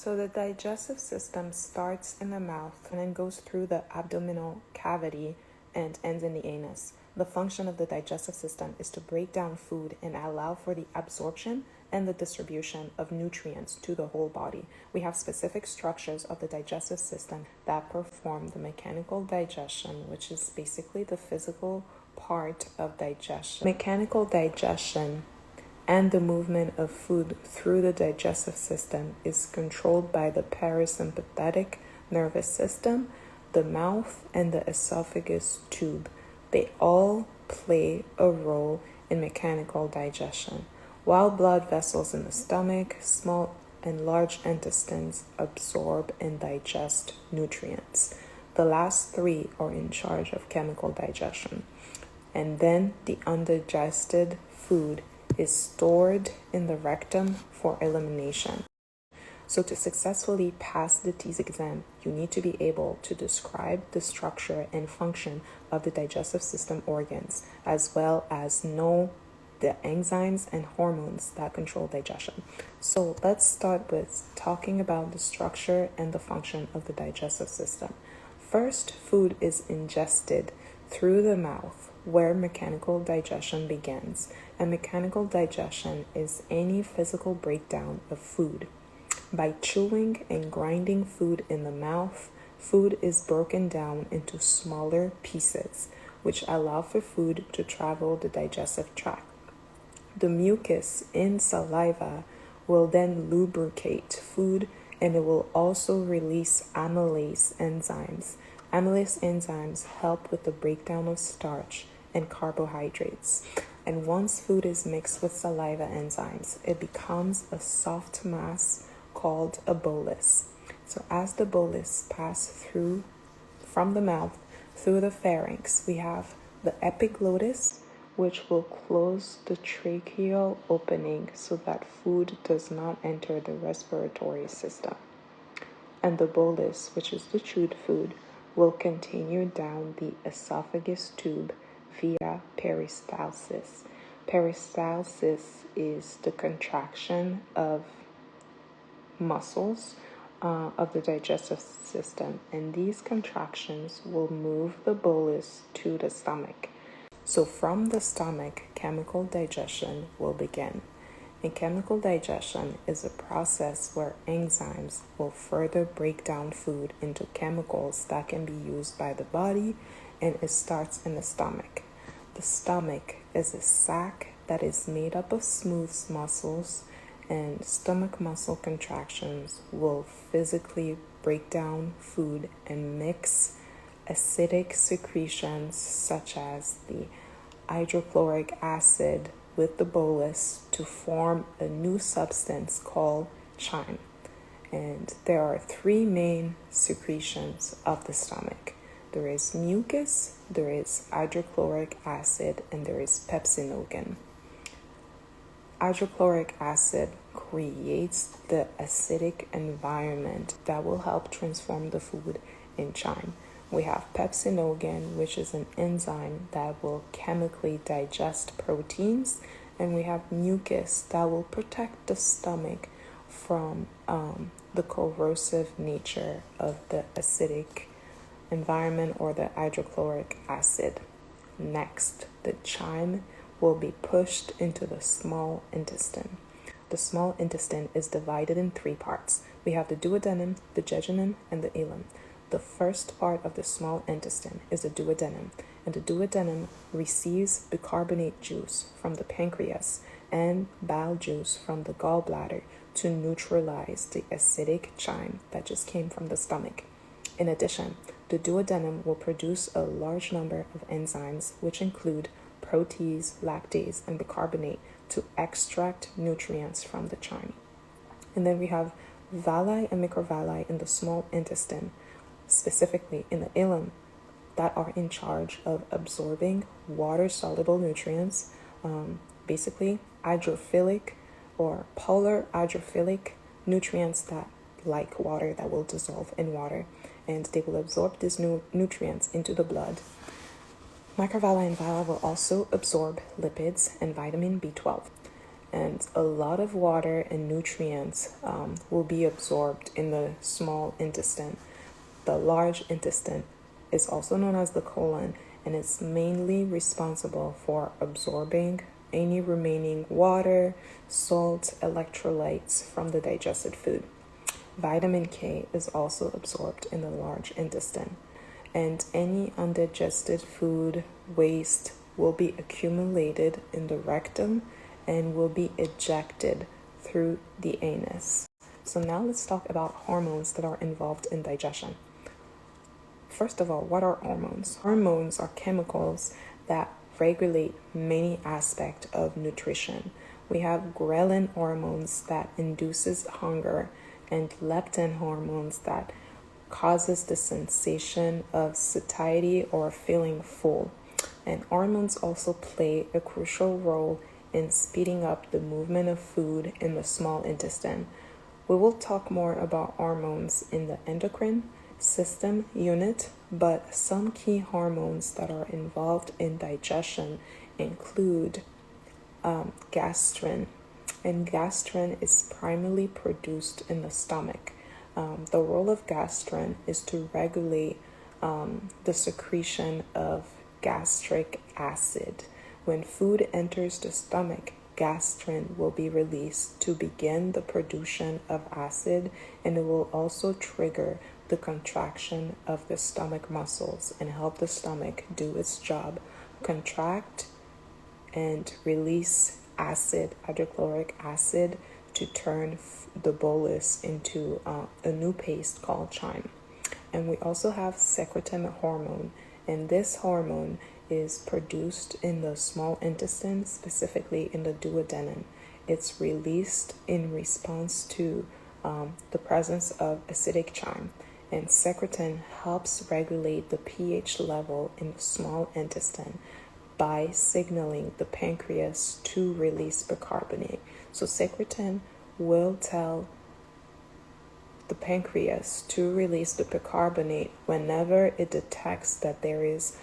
So the digestive system starts in the mouth and then goes through the abdominal cavity and ends in the anus. The function of the digestive system is to break down food and allow for the absorption and the distribution of nutrients to the whole body. We have specific structures of the digestive system that perform the mechanical digestion, which is basically the physical part of digestion. Mechanical digestion and the movement of food through the digestive system is controlled by the parasympathetic nervous system, the mouth, and the esophagus tube. They all play a role in mechanical digestion. While blood vessels in the stomach, small and large intestines absorb and digest nutrients. The last three are in charge of chemical digestion. And then the undigested food is stored in the rectum for elimination. So to successfully pass the TEAS exam, you need to be able to describe the structure and function of the digestive system organs, as well as know the enzymes and hormones that control digestion. So let's start with talking about the structure and the function of the digestive system. First, food is ingested through the mouth, where mechanical digestion begins. And mechanical digestion is any physical breakdown of food. By chewing and grinding food in the mouth, food is broken down into smaller pieces, which allow for food to travel the digestive tract. The mucus in saliva will then lubricate food, and it will also release amylase enzymes. Amylase enzymes help with the breakdown of starch and carbohydrates. And once food is mixed with saliva enzymes, it becomes a soft mass called a bolus. So as the bolus passes through from the mouth through the pharynx, we have the epiglottis, which will close the tracheal opening so that food does not enter the respiratory system. And the bolus, which is the chewed food, will continue down the esophagus tube via peristalsis. Peristalsis is the contraction of muscles of the digestive system, and these contractions will move the bolus to the stomach. So from the stomach, chemical digestion will begin. And chemical digestion is a process where enzymes will further break down food into chemicals that can be used by the body, and it starts in the stomach. The stomach is a sac that is made up of smooth muscles, and stomach muscle contractions will physically break down food and mix acidic secretions such as the hydrochloric acid with the bolus to form a new substance called chyme. And there are three main secretions of the stomach. There is mucus, there is hydrochloric acid, and there is pepsinogen. Hydrochloric acid creates the acidic environment that will help transform the food in chyme. We have pepsinogen, which is an enzyme that will chemically digest proteins, and we have mucus that will protect the stomach from the corrosive nature of the acidic environment or the hydrochloric acid. Next, the chyme will be pushed into the small intestine. The small intestine is divided in three parts. We have the duodenum, the jejunum, and the ileum. The first part of the small intestine is the duodenum, and the duodenum receives bicarbonate juice from the pancreas and bile juice from the gallbladder to neutralize the acidic chyme that just came from the stomach. In addition, the duodenum will produce a large number of enzymes, which include protease, lactase, and bicarbonate to extract nutrients from the chyme. And then we have villi and microvilli in the small intestine, specifically in the ileum, that are in charge of absorbing water-soluble nutrients, basically hydrophilic or polar hydrophilic nutrients that like water, that will dissolve in water, and they will absorb these nutrients into the blood. Microvilli and villi will also absorb lipids and vitamin B12. and a lot of water and nutrients will be absorbed in the small intestine. The large intestine is also known as the colon, and it's mainly responsible for absorbing any remaining water, salt, electrolytes from the digested food. Vitamin K is also absorbed in the large intestine, and any undigested food waste will be accumulated in the rectum and will be ejected through the anus. So now let's talk about hormones that are involved in digestion. First of all, what are hormones? Hormones are chemicals that regulate many aspects of nutrition. We have ghrelin hormones that induces hunger, and leptin hormones that causes the sensation of satiety or feeling full. And hormones also play a crucial role in speeding up the movement of food in the small intestine. We will talk more about hormones in the endocrine system unit, but some key hormones that are involved in digestion include gastrin, and gastrin is primarily produced in the stomach. The role of gastrin is to regulate the secretion of gastric acid. When food enters the stomach, gastrin will be released to begin the production of acid, and it will also trigger the contraction of the stomach muscles and help the stomach do its job, contract and release acid, hydrochloric acid, to turn the bolus into a new paste called chyme. And we also have secretin hormone, and this hormone is produced in the small intestine, specifically in the duodenum. It's released in response to the presence of acidic chyme, and secretin helps regulate the pH level in the small intestine by signaling the pancreas to release bicarbonate. So secretin will tell the pancreas to release the bicarbonate whenever it detects that there is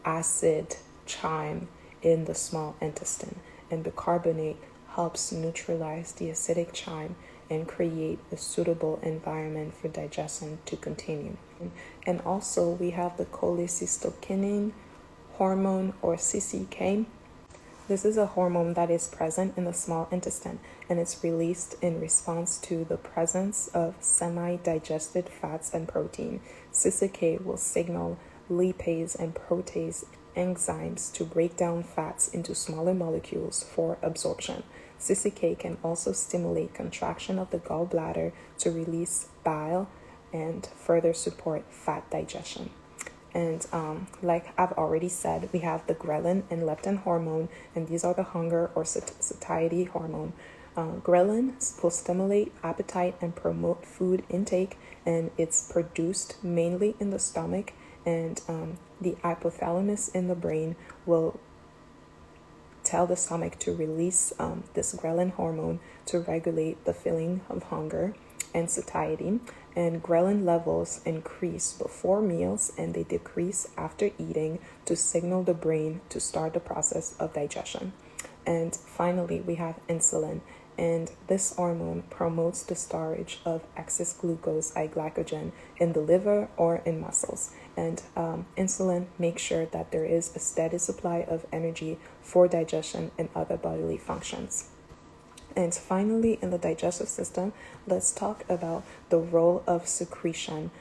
acid chyme in the small intestine, and bicarbonate helps neutralize the acidic chyme and create a suitable environment for digestion to continue. And also we have the cholecystokinin hormone, or CCK. This is a hormone that is present in the small intestine, and it's released in response to the presence of semi-digested fats and protein. CCK will signal lipase and protease enzymes to break down fats into smaller molecules for absorption. CCK can also stimulate contraction of the gallbladder to release bile and further support fat digestion. And like I've already said, we have the ghrelin and leptin hormone, and these are the hunger or satiety hormone. Ghrelin will stimulate appetite and promote food intake, and it's produced mainly in the stomach, and the hypothalamus in the brain will tell the stomach to release this ghrelin hormone to regulate the feeling of hunger and satiety. And ghrelin levels increase before meals and they decrease after eating to signal the brain to start the process of digestion. And finally, we have insulin, and this hormone promotes the storage of excess glucose glycogen in the liver or in muscles. And insulin makes sure that there is a steady supply of energy for digestion and other bodily functions. And finally, in the digestive system, let's talk about the role of secretion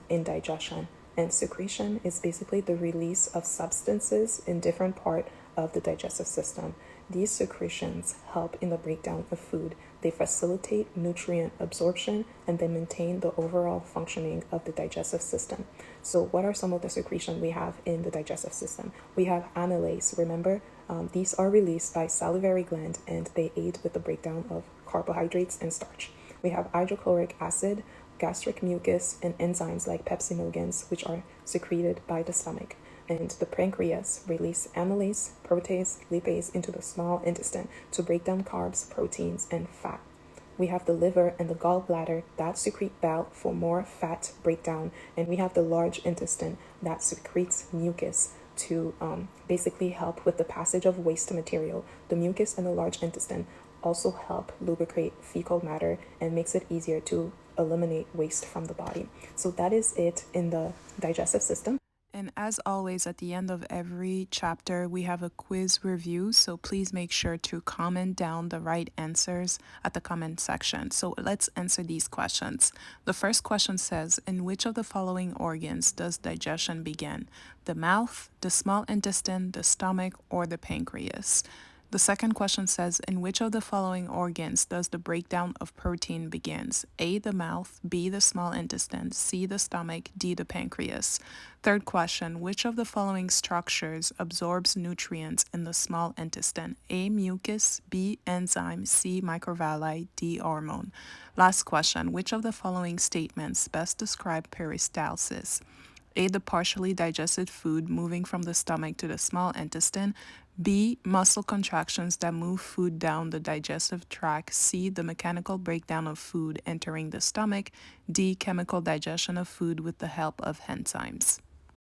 in digestion. And secretion is basically the release of substances in different parts of the digestive system. These secretions help in the breakdown of food. They facilitate nutrient absorption and they maintain the overall functioning of the digestive system. So what are some of the secretions we have in the digestive system? We have amylase. Remember, these are released by salivary gland and they aid with the breakdown of carbohydrates and starch. We have hydrochloric acid, gastric mucus, and enzymes like pepsinogens, which are secreted by the stomach. And the pancreas release amylase, protease, lipase into the small intestine to break down carbs, proteins, and fat. We have the liver and the gallbladder that secrete bile for more fat breakdown, and we have the large intestine that secretes mucus to basically help with the passage of waste material. The mucus in the large intestine also help lubricate fecal matter and makes it easier to eliminate waste from the body. So that is it in the digestive system. And as always, at the end of every chapter, we have a quiz review. So please make sure to comment down the right answers at the comment section. So let's answer these questions. The first question says, in which of the following organs does digestion begin? The mouth, the small intestine, the stomach, or the pancreas? The second question says, in which of the following organs does the breakdown of protein begins? A, the mouth, B, the small intestine, C, the stomach, D, the pancreas. Third question, which of the following structures absorbs nutrients in the small intestine? A, mucus, B, enzyme, C, microvilli, D, hormone. Last question, which of the following statements best describe peristalsis? A, the partially digested food moving from the stomach to the small intestine. B, muscle contractions that move food down the digestive tract. C, the mechanical breakdown of food entering the stomach. D, chemical digestion of food with the help of enzymes.